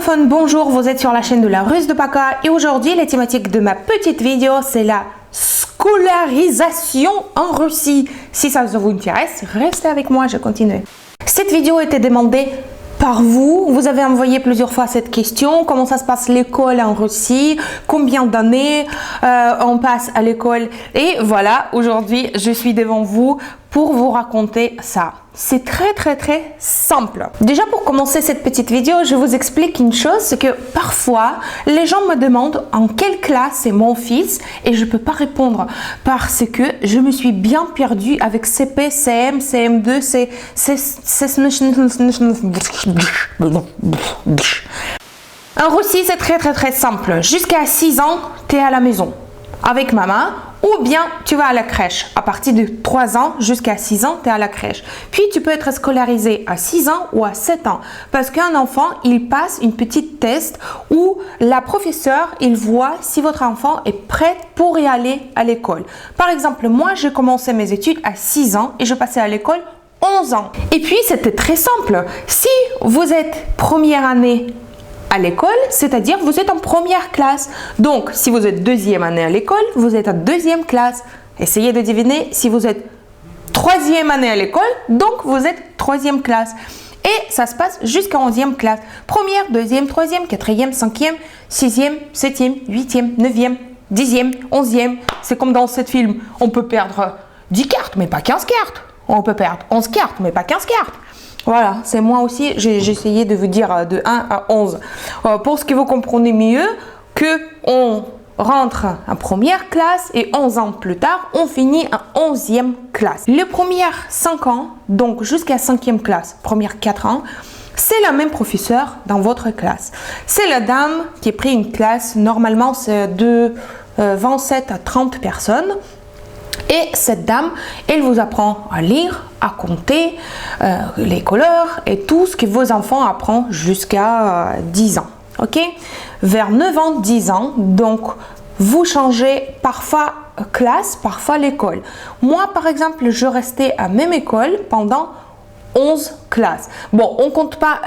anglophones, bonjour, vous êtes sur la chaîne de la Russe de Paka et aujourd'hui la thématique de ma petite vidéo c'est la scolarisation en Russie. Si ça vous intéresse, restez avec moi, je continue. Cette vidéo a été demandée par vous. Vous avez envoyé plusieurs fois cette question. Comment ça se passe l'école en Russie? Combien d'années on passe à l'école? Et voilà, aujourd'hui, je suis devant vous pour vous raconter ça. C'est très simple. Déjà pour commencer cette petite vidéo, je vous explique une chose, c'est que parfois, les gens me demandent en quelle classe est mon fils et je ne peux pas répondre parce que je me suis bien perdue avec CP, CM, CM2, En Russie, c'est très simple. Jusqu'à 6 ans, tu es à la maison avec maman ou bien tu vas à la crèche. À partir de 3 ans jusqu'à 6 ans, tu es à la crèche. Puis tu peux être scolarisé à 6 ans ou à 7 ans parce qu'un enfant, il passe une petite test où la professeure, il voit si votre enfant est prêt pour y aller à l'école. Par exemple, moi, j'ai commencé mes études à 6 ans et je passais à l'école 11 ans. Et puis, c'était très simple. Si vous êtes première année à l'école, c'est-à-dire vous êtes en première classe. Donc, si vous êtes deuxième année à l'école, vous êtes en deuxième classe. Essayez de deviner si vous êtes troisième année à l'école, donc vous êtes troisième classe. Et ça se passe jusqu'à 11e classe. Première, deuxième, troisième, quatrième, cinquième, sixième, septième, huitième, neuvième, 10e, 11e. C'est comme dans ce film. On peut perdre 10 cartes, mais pas 15 cartes. On peut perdre 11 cartes, mais pas 15 cartes. Voilà, c'est moi aussi, j'ai essayé de vous dire de 1 à 11. Pour ce que vous comprenez mieux, qu'on rentre en première classe et 11 ans plus tard, on finit en 11e classe. Les premières 5 ans, donc jusqu'à 5e classe, premières 4 ans, c'est la même professeur dans votre classe. C'est la dame qui a pris une classe, normalement c'est de 27 à 30 personnes. Et cette dame, elle vous apprend à lire, à compter, les couleurs et tout ce que vos enfants apprennent jusqu'à 10 ans. Ok? Vers 9 ans, 10 ans, donc vous changez parfois classe, parfois l'école. Moi, par exemple, je restais à même école pendant 11 classes. Bon, on compte pas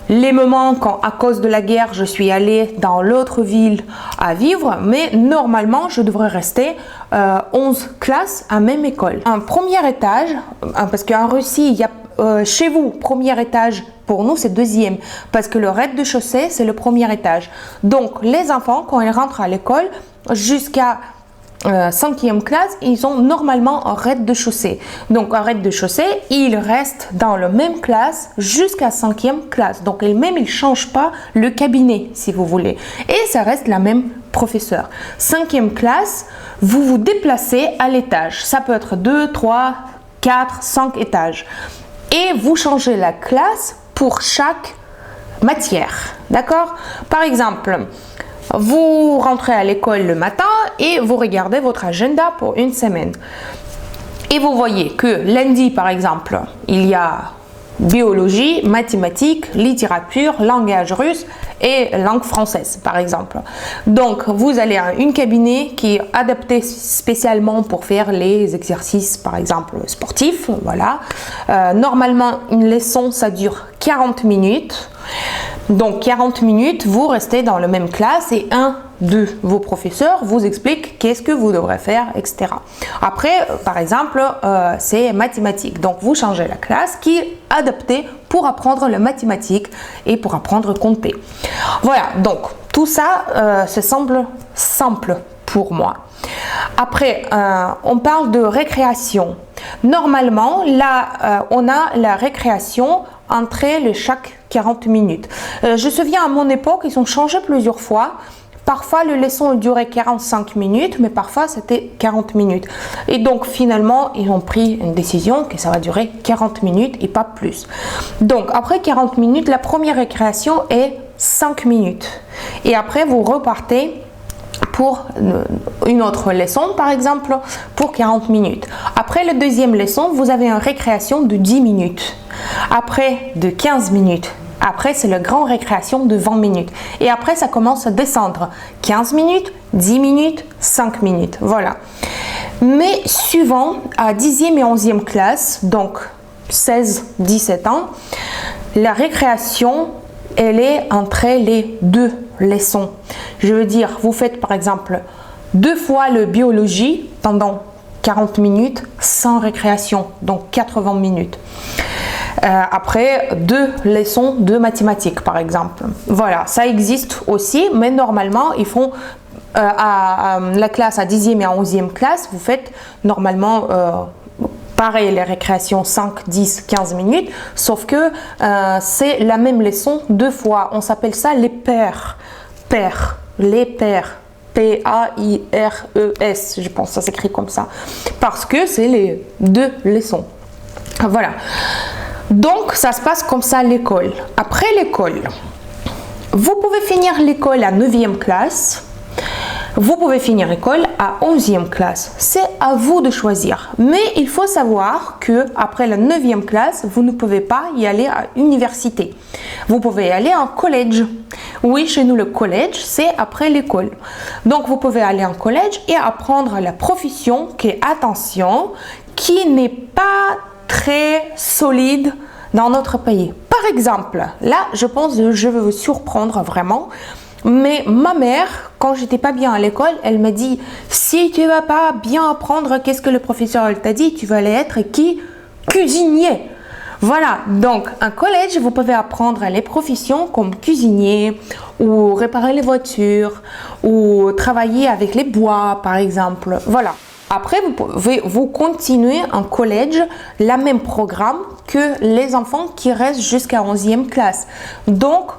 les moments quand, à cause de la guerre, je suis allée dans l'autre ville à vivre, mais normalement, je devrais rester 11 classes à même école. Un premier étage, parce qu'en Russie, il y a chez vous, premier étage, pour nous, c'est deuxième, parce que le rez-de-chaussée, c'est le premier étage. Donc, les enfants, quand ils rentrent à l'école, jusqu'à 5e classe, ils ont normalement un rez-de-chaussée. Donc, un rez-de-chaussée, ils restent dans la même classe jusqu'à 5e classe. Donc, même, ils ne changent pas le cabinet, si vous voulez. Et ça reste la même professeure. 5e classe, vous vous déplacez à l'étage. Ça peut être 2, 3, 4, 5 étages. Et vous changez la classe pour chaque matière. D'accord? Par exemple, vous rentrez à l'école le matin et vous regardez votre agenda pour une semaine. Et vous voyez que lundi, par exemple, il y a biologie, mathématiques, littérature, langage russe et langue française, par exemple. Donc, vous allez à une cabinet qui est adapté spécialement pour faire les exercices, par exemple, sportifs. Voilà. Normalement, une leçon, ça dure 40 minutes. Donc 40 minutes, vous restez dans la même classe et un de vos professeurs vous explique qu'est-ce que vous devrez faire, etc. Après, par exemple, c'est mathématiques. Donc vous changez la classe qui est adaptée pour apprendre les mathématiques et pour apprendre à compter. Voilà, donc tout ça, ça semble simple pour moi. Après, on parle de récréation. Normalement, là, on a la récréation entre chaque 40 minutes. Je me souviens à mon époque, ils ont changé plusieurs fois. Parfois, le leçon durait 45 minutes, mais parfois, c'était 40 minutes. Et donc, finalement, ils ont pris une décision que ça va durer 40 minutes et pas plus. Donc, après 40 minutes, la première récréation est 5 minutes. Et après, vous repartez pour une autre leçon, par exemple, pour 40 minutes. Après la deuxième leçon, vous avez une récréation de 10 minutes. Après, de 15 minutes. Après, c'est la grande récréation de 20 minutes. Et après, ça commence à descendre. 15 minutes, 10 minutes, 5 minutes. Voilà. Mais suivant, à 10e et 11e classe, donc 16-17 ans, la récréation elle est entre les deux leçons. Je veux dire, vous faites par exemple 2 fois le biologie pendant 40 minutes sans récréation, donc 80 minutes. Après 2 leçons de mathématiques par exemple. Voilà, ça existe aussi, mais normalement ils font à la classe à 10e et à 11e classe, vous faites normalement pareil les récréations 5, 10, 15 minutes, sauf que c'est la même leçon 2 fois. On s'appelle ça les paires. Les paires. P-A-I-R-E-S, je pense que ça s'écrit comme ça. Parce que c'est les 2 leçons. Voilà. Donc, ça se passe comme ça à l'école. Après l'école, vous pouvez finir l'école à 9e classe. Vous pouvez finir l'école à 11e classe. C'est à vous de choisir. Mais il faut savoir que après la 9e classe, vous ne pouvez pas y aller à l'université. Vous pouvez y aller en collège. Oui, chez nous, le collège, c'est après l'école. Donc, vous pouvez aller en collège et apprendre la profession qui est, attention, qui n'est pas très solide dans notre pays. Par exemple, là, je pense que je vais vous surprendre vraiment, mais ma mère, quand j'étais pas bien à l'école, elle m'a dit, si tu vas pas bien apprendre, qu'est-ce que le professeur t'a dit, tu vas aller être qui? Cuisinier. Voilà, donc en collège, vous pouvez apprendre les professions comme cuisinier ou réparer les voitures ou travailler avec les bois, par exemple. Voilà. Après, vous continuez en collège le même programme que les enfants qui restent jusqu'à 11e classe. Donc,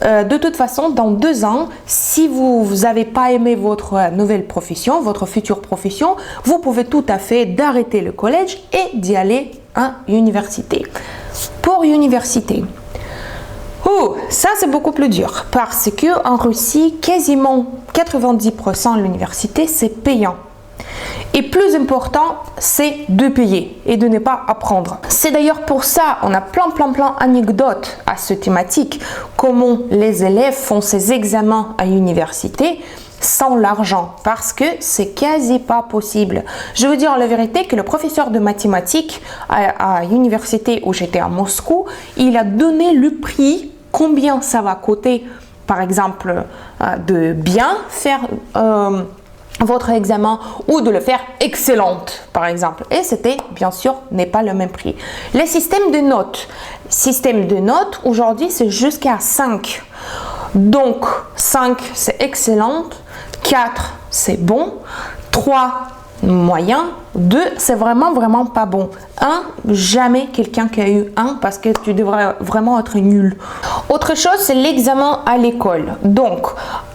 de toute façon, dans 2 ans, si vous n'avez pas aimé votre nouvelle profession, votre future profession, vous pouvez tout à fait d'arrêter le collège et d'y aller à l'université. Pour l'université, ça c'est beaucoup plus dur parce que en Russie, quasiment 90% de l'université c'est payant. Et plus important, c'est de payer et de ne pas apprendre. C'est d'ailleurs pour ça, on a plein d'anecdotes à ce thématique, comment les élèves font ces examens à l'université sans l'argent, parce que c'est quasi pas possible. Je veux dire la vérité que le professeur de mathématiques à l'université où j'étais à Moscou, il a donné le prix, combien ça va coûter, par exemple, de bien faire votre examen ou de le faire excellente par exemple, et c'était bien sûr n'est pas le même prix. Les systèmes de notes aujourd'hui c'est jusqu'à 5, donc 5 c'est excellente, 4 c'est bon, 3 moyen, 2 c'est vraiment pas bon, 1 jamais quelqu'un qui a eu 1 parce que tu devrais vraiment être nul. Autre chose c'est l'examen à l'école. Donc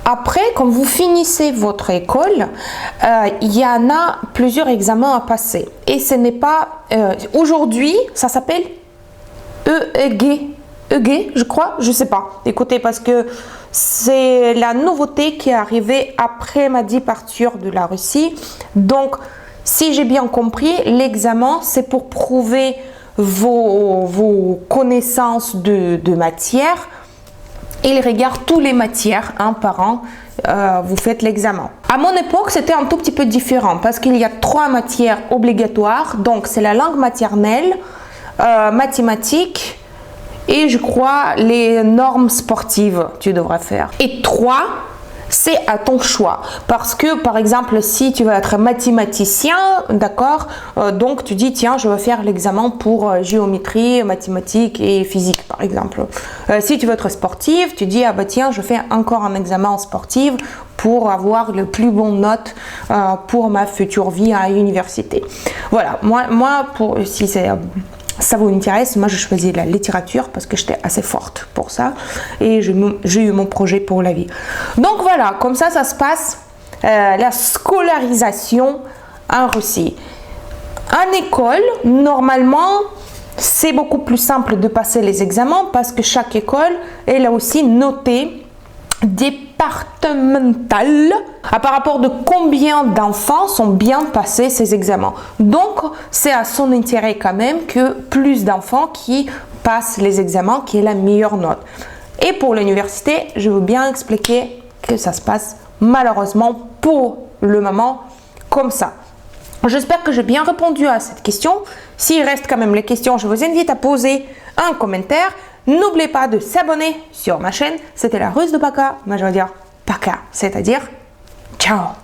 après quand vous finissez votre école, il y en a plusieurs examens à passer et ce n'est pas aujourd'hui ça s'appelle EG, je crois, je sais pas. Écoutez, parce que c'est la nouveauté qui est arrivée après ma départure de la Russie. Donc, si j'ai bien compris, l'examen, c'est pour prouver vos connaissances de matière. Il regarde toutes les matières, un par an, vous faites l'examen. À mon époque, c'était un tout petit peu différent parce qu'il y a 3 matières obligatoires. Donc, c'est la langue maternelle, mathématiques, et je crois les normes sportives tu devrais faire. Et 3, c'est à ton choix. Parce que par exemple, si tu veux être mathématicien, d'accord, donc tu dis tiens, je vais faire l'examen pour géométrie, mathématiques et physique par exemple. Si tu veux être sportif, tu dis ah bah tiens, je fais encore un examen en sportif pour avoir le plus bon note pour ma future vie à l'université. Voilà, moi pour si c'est ça vous intéresse, moi je choisis la littérature parce que j'étais assez forte pour ça et j'ai eu mon projet pour la vie. Donc voilà, comme ça se passe la scolarisation en Russie. En école, normalement, c'est beaucoup plus simple de passer les examens parce que chaque école, elle a aussi noté départementale par rapport de combien d'enfants sont bien passés ces examens. Donc, c'est à son intérêt quand même que plus d'enfants qui passent les examens, qui est la meilleure note. Et pour l'université, je veux bien expliquer que ça se passe malheureusement pour le moment comme ça. J'espère que j'ai bien répondu à cette question. S'il reste quand même les questions, je vous invite à poser un commentaire. N'oubliez pas de s'abonner sur ma chaîne. C'était la Russe de Paka. Moi, je vais dire Paka, c'est-à-dire ciao.